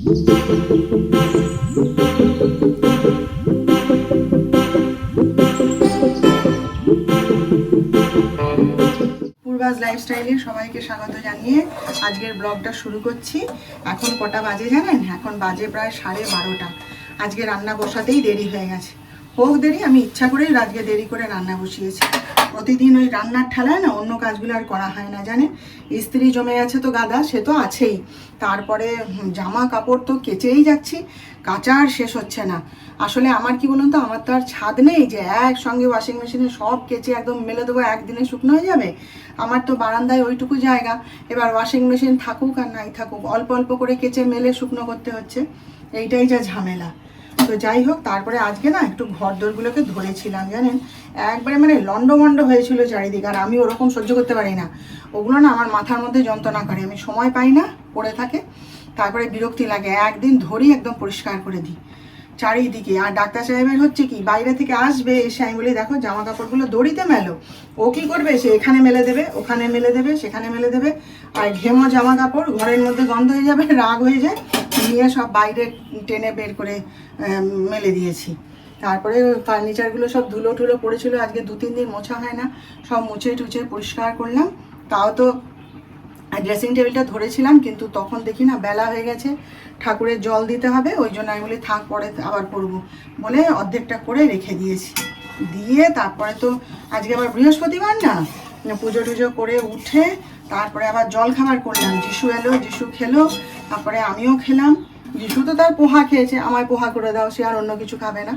পূর্বাস লাইফস্টাইলে সবাইকে স্বাগত জানিয়ে আজকের ব্লগটা শুরু করছি। এখন কটা বাজে জানেন? এখন বাজে প্রায় 12:30। আজকে রান্না বসাতেই দেরি হয়ে গেছে। হোক দেরি, আমি ইচ্ছা করেই আজকে দেরি করে রান্না বসিয়েছি। প্রতিদিন ওই রান্নার ঠেলায় না অন্য কাজগুলো আর করা হয় না জানেন। ইস্ত্রি জমে গেছে তো গাদা, সে তো আছেই। তারপরে জামা কাপড় তো কেচেই যাচ্ছি, কাচা আর শেষ হচ্ছে না। আসলে আমার কি বলুন তো, আমার তো আর ছাদ নেই যে একসঙ্গে ওয়াশিং মেশিনে সব কেচে একদম মেলে দেবো, একদিনে শুকনো হয়ে যাবে। আমার তো বারান্দায় ওইটুকু জায়গা। এবার ওয়াশিং মেশিন থাকুক আর নাই থাকুক, অল্প অল্প করে কেচে মেলে শুকনো করতে হচ্ছে। এইটাই যা ঝামেলা। তো যাই হোক, তারপরে আজকে না একটু ঘর দোরগুলোকে ধরেছিলাম জানেন। একবারে মানে লন্ডভন্ড হয়েছিল চারিদিকে, আর আমি ওরকম সহ্য করতে পারি না। ওগুলো না আমার মাথার মধ্যে যন্ত্রণা করে, আমি সময় পাই না, পড়ে থাকে। তারপরে বিরক্তি লাগে, একদিন ধরেই একদম পরিষ্কার করে দিই চারিদিকে। আর ডাক্তার সাহেবের হচ্ছে কি, বাইরে থেকে আসবে, এসে আমি বলি দেখো জামা কাপড়গুলো দড়িতে মেলো। ও কি করবে, সে এখানে মেলে দেবে, ওখানে মেলে দেবে, সেখানে মেলে দেবে। আর ঘেমো জামা কাপড় ঘরের মধ্যে গন্ধ হয়ে যাবে, রাগ হয়ে যায়, নিয়ে সব বাইরে টেনে বের করে মেলে দিয়েছি। তারপরে ফার্নিচারগুলো সব ধুলো টুলো পড়েছিল, আজকে 2-3 দিন মোছা হয় না, সব মুছে টুছে পরিষ্কার করলাম। তাও তো ড্রেসিং টেবিলটা ধরেছিলাম, কিন্তু তখন দেখি না বেলা হয়ে গেছে, ঠাকুরের জল দিতে হবে, ওই জন্য আমি বলি থাক পরে আবার করবো বলে অর্ধেকটা করে রেখে দিয়েছি। দিয়ে তারপরে তো আজকে আবার বৃহস্পতিবার না, পুজো টুজো করে উঠে তারপরে আবার জল খাবার করলাম। যিশু এলো, যিশু খেলো, তারপরে আমিও খেলাম। যিশু তো তার পোহা খেয়েছে, আমায় পোহা করে দাও, সে আর অন্য কিছু খাবে না।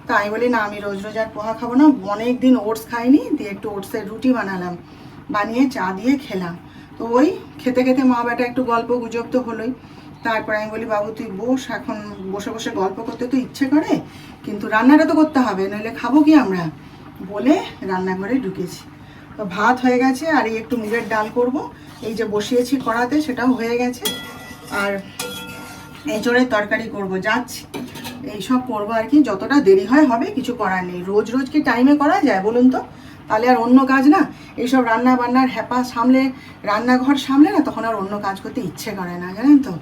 তো আমি বলি না, আমি রোজ রোজ আর পোহা খাবো না, অনেক দিন ওটস খাইনি, দিয়ে একটু ওটসের রুটি বানালাম, বানিয়ে চা দিয়ে খেলাম। তো ওই খেতে খেতে মা বেটা একটু গল্প গুজব তো হলোই। তারপরে আমি বলি বাবু তুই বস, এখন বসে বসে গল্প করতে তো ইচ্ছে করে, কিন্তু রান্নাটা তো করতে হবে, নইলে খাবো কি আমরা, বলে রান্নাঘরে ঢুকেছি। তো ভাত হয়ে গেছে, আর এই একটু মুগের ডাল করব, এই যে বসিয়েছি কড়াতে সেটাও হয়ে গেছে। আর এঁচড়ের তরকারি করব, যাচ্ছি এইসব করবো আর কি। যতটা দেরি হয় হবে, কিছু করার নেই। রোজ রোজ কি টাইমে করা যায় বলুন তো? তাহলে আর অন্য কাজ না, এইসব রান্না বান্নার হ্যাপা সামলে, রান্নাঘর সামলে না, তখন আর অন্য কাজ করতে ইচ্ছে করে না জানেন তো।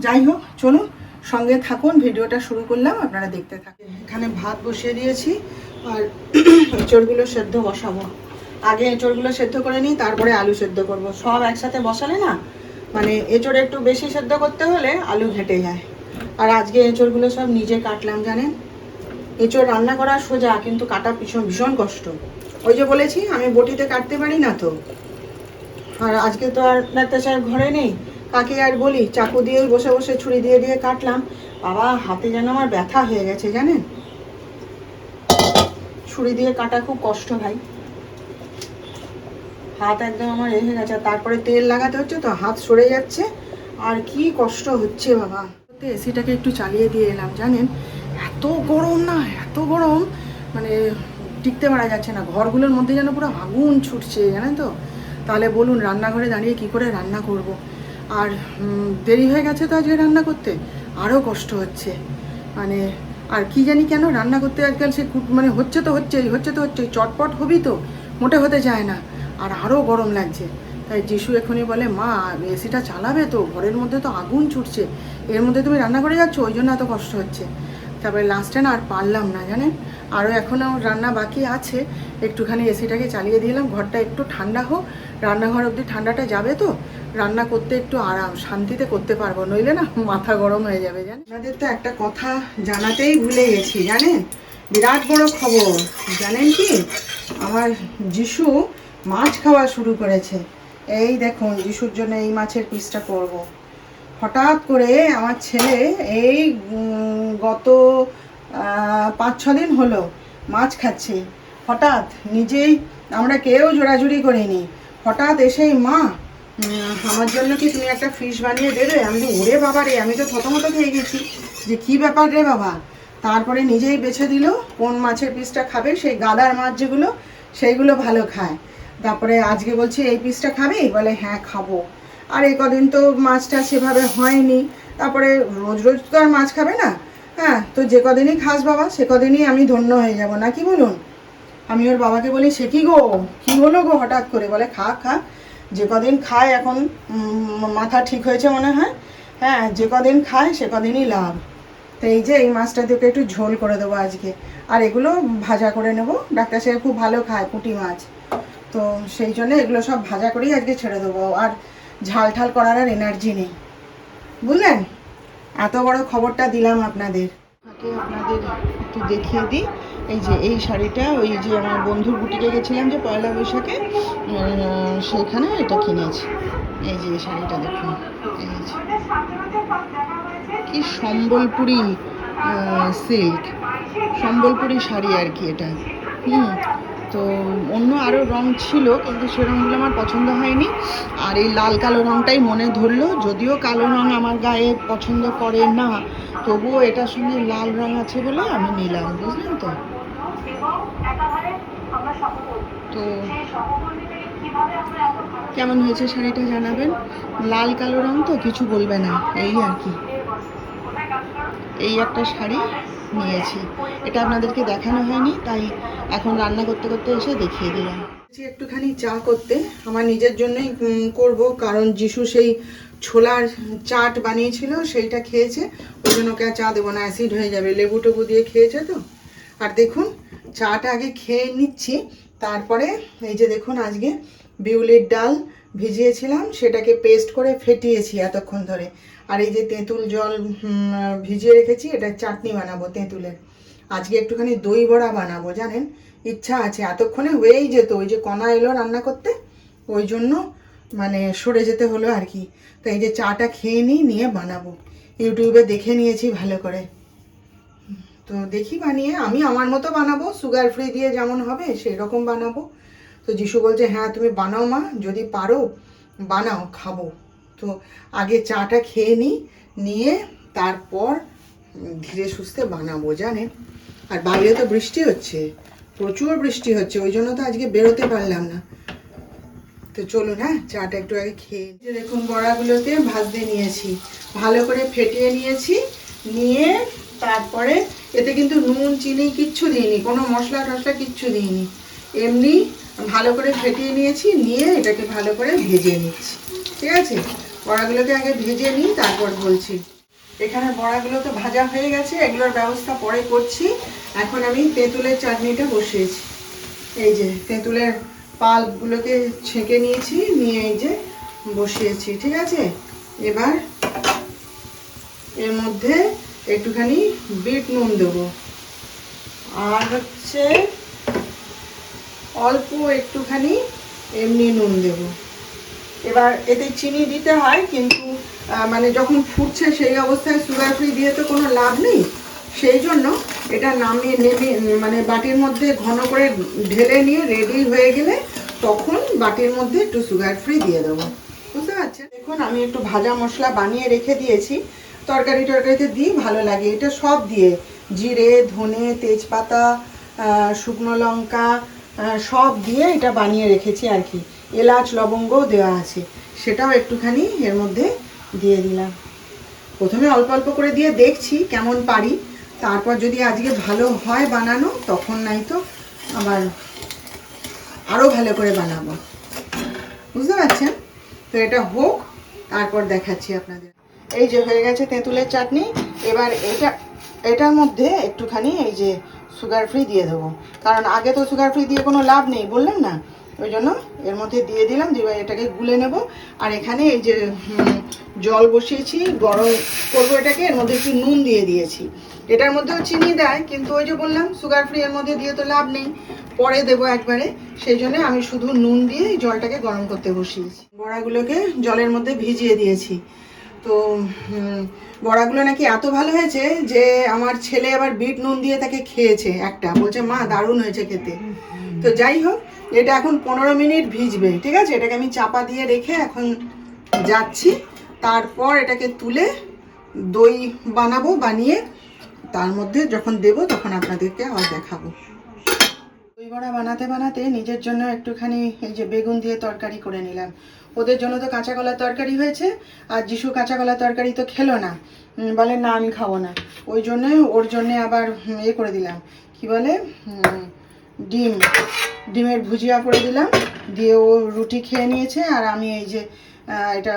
যাই হোক, চলুন সঙ্গে থাকুন, ভিডিওটা শুরু করলাম, আপনারা দেখতে থাকুন। এখানে ভাত বসিয়ে দিয়েছি, আর এঁচড়গুলো সেদ্ধ বসাবো। আগে এঁচড়গুলো সেদ্ধ করে নিই, তারপরে আলু সেদ্ধ করব। সব একসাথে বসালে না, মানে এঁচড় একটু বেশি সেদ্ধ করতে হলে আলু ঘেটে যায়। আর আজকে এঁচড়গুলো সব নিজে কাটলাম জানেন। এঁচড় রান্না করা সোজা, কিন্তু কাটা ভীষণ ভীষণ কষ্ট। ওই যে বলেছি আমি বটিতে কাটতে পারি না তো। আর আজকে তো আর ডাক্তার সাহেব ঘরে নেই, কাকে আর বলি, চাকু দিয়েই বসে বসে ছুরি দিয়ে দিয়ে কাটলাম। বাবা, হাতে যেন আমার ব্যথা হয়ে গেছে জানেন। ছুরি দিয়ে কাটা খুব কষ্ট ভাই, হাত একদম আমার হয়ে গেছে। তারপরে তেল লাগাতে হচ্ছে তো, হাত সরে যাচ্ছে, আর কি কষ্ট হচ্ছে বাবা। এসিটাকে একটু চালিয়ে দিয়ে এলাম জানেন, এত গরম না, এত গরম, মানে টিকতে পারা যাচ্ছে না। ঘরগুলোর মধ্যে যেন পুরো আগুন ছুটছে জানেন তো। তাহলে বলুন রান্নাঘরে দাঁড়িয়ে কি করে রান্না করব। আর দেরি হয়ে গেছে তো আজকে রান্না করতে, আরও কষ্ট হচ্ছে মানে। আর কি জানি কেন রান্না করতে আজকাল সে মানে হচ্ছে তো হচ্ছেই, চটপট হবি তো, মোটে হতে চায় না, আর আরও গরম লাগছে। তাই যিশু এখনই বলে মা এসিটা চালাবে তো, ঘরের মধ্যে তো আগুন ছুটছে, এর মধ্যে তুমি রান্না করে যাচ্ছ, ওই জন্য এত কষ্ট হচ্ছে। তারপরে লাস্টে না আর পারলাম না জানেন, আরও এখনও রান্না বাকি আছে, একটুখানি এসিটাকে চালিয়ে দিলাম, ঘরটা একটু ঠান্ডা হোক, রান্নাঘর অবধি ঠান্ডাটা যাবে তো, রান্না করতে একটু আরাম শান্তিতে করতে পারবো, নইলে না মাথা গরম হয়ে যাবে জানেন। আপনাদের তো একটা কথা জানাতেই ভুলে গেছি জানেন, বিরাট বড় খবর জানেন কি, আমার যিশু মাছ খাওয়া শুরু করেছে। এই দেখুন, যিশুর জন্য এই মাছের পিসটা করব। হঠাৎ করে আমার ছেলে এই গত 5-6 দিন হলো মাছ খাচ্ছে। হঠাৎ নিজেই, আমরা কেউ জোড়াজুড়ি করিনি, হঠাৎ এসেই মা আমার জন্য কি তুমি একটা ফিশ বানিয়ে দেবে? আমি তো ওরে বাবা রে, আমি তো থতমত খেয়ে গেছি যে কি ব্যাপার রে বাবা। তারপরে নিজেই বেছে দিল কোন মাছের পিসটা খাবে, সেই গাদার মাছ যেগুলো সেইগুলো ভালো খায়। তারপরে আজকে বলছি এই পিসটা খাবি, বলে হ্যাঁ খাবো। আর এই কদিন তো মাছটা সেভাবে হয়নি, তারপরে রোজ রোজ তো আর মাছ খাবে না। হ্যাঁ, তো যে কদিনই খাস বাবা, সে কদিনই আমি ধন্য হয়ে যাব, না কি বলুন? আমি ওর বাবাকে বলি সে কি গো, কি হলো গো হঠাৎ করে? বলে খা খা, যে কদিন খায় এখন মাথা ঠিক হয়েছে মনে হয়, হ্যাঁ, যে কদিন খায় সে কদিনই লাভ। তো এই যে এই মাছটা দিয়ে একটু ঝোল করে দেবো আজকে, আর এগুলো ভাজা করে নেব। ডাক্তার সাহেব খুব ভালো খায় পুঁটি মাছ, তো সেই জন্য এগুলো সব ভাজা করেই আজকে ছেড়ে দেবো। আর ঝাল ঠাল করার আর এনার্জি নেই, বুঝলেন। এত বড় খবরটা দিলাম আপনাদের। আপনাদের একটু দেখিয়ে দিই, এই যে এই শাড়িটা ওই যে আমার বন্ধুর বুটিকে গেছিলাম যে পয়লা বৈশাখে, সেখানে এটা কিনেছি। এই যে এই শাড়িটা দেখুন, এই যে কি সম্বলপুরি সিল্ক, সম্বলপুরি শাড়ি আর কি এটা। তো অন্য আরও রং ছিল, কিন্তু সে রঙগুলো আমার পছন্দ হয়নি। আর এই লাল কালো রঙটাই মনে ধরলো, যদিও কালো রঙ আমার গায়ে পছন্দ করে না, তবুও এটার সঙ্গে লাল রঙ আছে বলে আমি নিলাম, বুঝলেন তো। তো কেমন হয়েছে শাড়িটা জানাবেন। লাল কালো রঙ তো কিছু বলবে না, এই আর কি। এই একটা শাড়ি নিয়েছি, এটা আপনাদেরকে দেখানো হয়নি, তাই এখন রান্না করতে করতে এসে দেখিয়ে দিলাম। একটুখানি চা করতে, আমার নিজের জন্যই করব, কারণ যিশু সেই ছোলার চাট বানিয়েছিল সেইটা খেয়েছে, ওই জন্য ওকে চা দেবো না, অ্যাসিড হয়ে যাবে। লেবু টেবু দিয়ে খেয়েছে তো। আর দেখুন চাটা আগে খেয়ে নিচ্ছি, তারপরে এই যে দেখুন আজকে বিউলির ডাল ভিজিয়েছিলাম, সেটাকে পেস্ট করে ফেটিয়েছি এতক্ষণ ধরে। আর এই যে তেঁতুল জল ভিজিয়ে রেখেছি, এটা চাটনি বানাবো তেঁতুলের। আজকে একটুখানি দই বড়া বানাবো, জানেন ইচ্ছা আছে। এতক্ষণে হয়েই যেত, ওই যে কণা এলো রান্না করতে, ওই জন্য মানে সরে যেতে হলো আর কি। তো এই যে চাটা খেয়ে নিয়ে বানাবো, ইউটিউবে দেখে নিয়েছি ভালো করে। তো দেখি বানিয়ে, আমি আমার মতো বানাবো, সুগার ফ্রি দিয়ে যেমন হবে সেই রকম বানাবো। তো যিশু বলছে হ্যাঁ তুমি বানাও মা, যদি পারো বানাও, খাবো। তো আগে চাটা খেয়ে নিয়ে তারপর ধীরে সুস্থে বানাবো, জানেন। আর বাইরে তো বৃষ্টি হচ্ছে, প্রচুর বৃষ্টি হচ্ছে, ওই জন্য তো আজকে বেরোতে পারলাম না। তো চলুন হ্যাঁ চাটা একটু আগে খেয়ে। যে দেখুন বড়াগুলোকে ভাজতে নিয়েছি, ভালো করে ফেটিয়ে নিয়েছি, নিয়ে তারপরে এতে কিন্তু নুন চিনি কিচ্ছু দিইনি, কোনো মশলা টশলা কিচ্ছু দিইনি, এমনি ভালো করে ফেটিয়ে নিয়েছি, নিয়ে এটাকে ভালো করে ভেজে নিচ্ছি। ঠিক আছে, বড়াগুলোকে আগে ভেজে নিই তারপর বলছি। এখানে বড়াগুলো তো ভাজা হয়ে গেছে, এগুলোর ব্যবস্থা পরে করছি। এখন আমি তেঁতুলের চাটনিটা বসিয়েছি। এই যে তেঁতুলের পাল্পগুলোকে ছেঁকে নিয়েছি, নিয়ে এই যে বসিয়েছি। ঠিক আছে, এবার এর মধ্যে একটুখানি বিট নুন দেবো, আর হচ্ছে অল্প একটুখানি এমনি নুন দেব। এবার এতে চিনি দিতে হয়, কিন্তু মানে যখন ফুটছে সেই অবস্থায় সুগার ফ্রি দিয়ে তো কোনো লাভ নেই, সেই জন্য এটা নামিয়ে মানে বাটির মধ্যে ঘন করে ঢেলে নিয়ে রেডি হয়ে গেলে তখন বাটির মধ্যে একটু সুগার ফ্রি দিয়ে দেবো, বুঝতে পারছেন। দেখুন আমি একটু ভাজা মশলা বানিয়ে রেখে দিয়েছি, তরকারিতে দিই ভালো লাগে। এটা সব দিয়ে জিরে ধনে তেজপাতা শুকনো লঙ্কা সব দিয়ে এটা বানিয়ে রেখেছি আর কি। এলাচ লবঙ্গও দেওয়া আছে, সেটাও একটুখানি এর মধ্যে দিয়ে দিলাম। প্রথমে অল্প অল্প করে দিয়ে দেখছি কেমন পারি, তারপর যদি আজকে ভালো হয় বানানো তখন নাই তো আবার আরও ভালো করে বানাবো, বুঝতে পারছেন। তো এটা হোক, তারপর দেখাচ্ছি আপনাদের। এই যে হয়ে গেছে তেঁতুলের চাটনি। এবার এটার মধ্যে একটুখানি এই যে সুগার ফ্রি দিয়ে দেবো, কারণ আগে তো সুগার ফ্রি দিয়ে কোনো লাভ নেই বললাম না, ওই জন্য এর মধ্যে দিয়ে দিলাম। দিয়ে এটাকে গুলে নেব। আর এখানে এই যে জল বসিয়েছি, গরম করবো এটাকে, এর মধ্যে একটু নুন দিয়ে দিয়েছি। এটার মধ্যেও চিনি দেয়, কিন্তু ওই যে বললাম সুগার ফ্রি এর মধ্যে দিয়ে তো লাভ নেই, পরে দেবো একবারে, সেই জন্য আমি শুধু নুন দিয়ে জলটাকে গরম করতে বসিয়েছি। বড়াগুলোকে জলের মধ্যে ভিজিয়ে দিয়েছি। তো বড়াগুলো নাকি এত ভালো হয়েছে যে আমার ছেলে আবার বিট নুন দিয়ে তাকে খেয়েছে একটা, বলছে মা দারুণ হয়েছে খেতে। তো যাই হোক, এটা এখন 15 মিনিট ভিজবে। ঠিক আছে, এটাকে আমি চাপা দিয়ে রেখে এখন যাচ্ছি। তারপর এটাকে তুলে দই বানাবো, বানিয়ে তার মধ্যে যখন দেবো তখন আপনাদেরকে আবার দেখাবো। দই বড়া বানাতে নিজের জন্য একটুখানি এই যে বেগুন দিয়ে তরকারি করে নিলাম। ওদের জন্য তো কাঁচা কলার তরকারি হয়েছে, আর যিশু কাঁচা কলার তরকারি তো খেলো না, বলে না আমি খাবো না। ওই জন্য ওর জন্যে আবার করে দিলাম, কি বলে ডিমের ভুজিয়া করে দিলাম। দিয়ে ও রুটি খেয়ে নিয়েছে, আর আমি এই যে এটা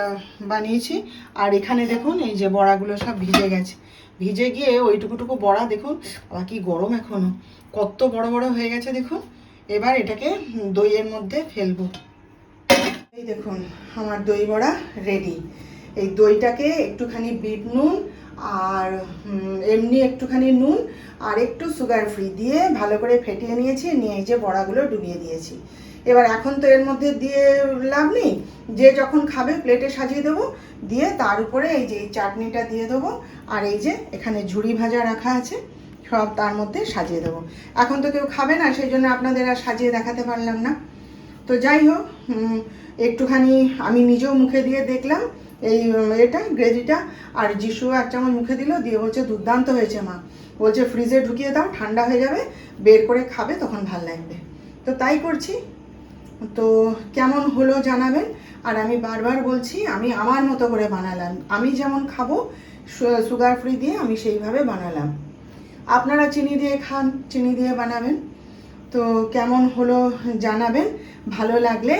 বানিয়েছি। আর এখানে দেখুন এই যে বড়াগুলো সব ভিজে গেছে, ভিজে গিয়ে ওইটুকুটুকু বড়া দেখুন আবার কি গরম, এখনো কত বড় বড় হয়ে গেছে দেখুন। এবার এটাকে দইয়ের মধ্যে ফেলবো। এই দেখুন আমার দই বড়া রেডি। এই দইটাকে একটুখানি বিট নুন আর এমনি একটুখানি নুন আর একটু সুগার ফ্রি দিয়ে ভালো করে ফেটিয়ে নিয়েছি, নিয়ে এই যে বড়াগুলো ডুবিয়ে দিয়েছি। এবার এখন তো এর মধ্যে দিয়ে লাভ নেই, যে যখন খাবে প্লেটে সাজিয়ে দেবো, দিয়ে তার উপরে এই যে চাটনিটা দিয়ে দেবো, আর এই যে এখানে ঝুড়ি ভাজা রাখা আছে সব তার মধ্যে সাজিয়ে দেবো। এখন তো কেউ খাবে না, সেই জন্য আপনাদের আর সাজিয়ে দেখাতে পারলাম না। তো যাই হোক, একটুখানি আমি নিজেও মুখে দিয়ে দেখলাম এই এটা গ্রেভিটা, আর যিশু এক চামচ মুখে দিল, দিয়ে বলছে দুর্দান্ত হয়েছে মা, বলছে ফ্রিজে ঢুকিয়ে দাও, ঠান্ডা হয়ে যাবে, বের করে খাবে, তখন ভাল লাগবে। তো তাই করছি। তো কেমন হলো জানাবেন। আর আমি বারবার বলছি, আমি আমার মতো করে বানালাম, আমি যেমন খাবো সুগার ফ্রি দিয়ে আমি সেইভাবে বানালাম। আপনারা চিনি দিয়ে খান, চিনি দিয়ে বানাবেন। তো কেমন হলো জানাবেন। ভালো লাগলে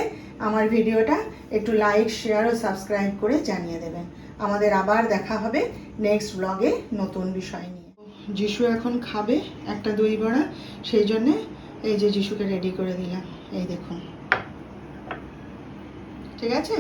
আমার ভিডিওটা একটু লাইক, শেয়ার ও সাবস্ক্রাইব করে জানিয়ে দেবেন। আমাদের আবার দেখা হবে নেক্সট ব্লগে নতুন বিষয় নিয়ে। যিশু এখন খাবে একটা দই বড়া, সেই জন্যে এই যে যিশুকে রেডি করে দিলাম, এই দেখুন, ঠিক আছে।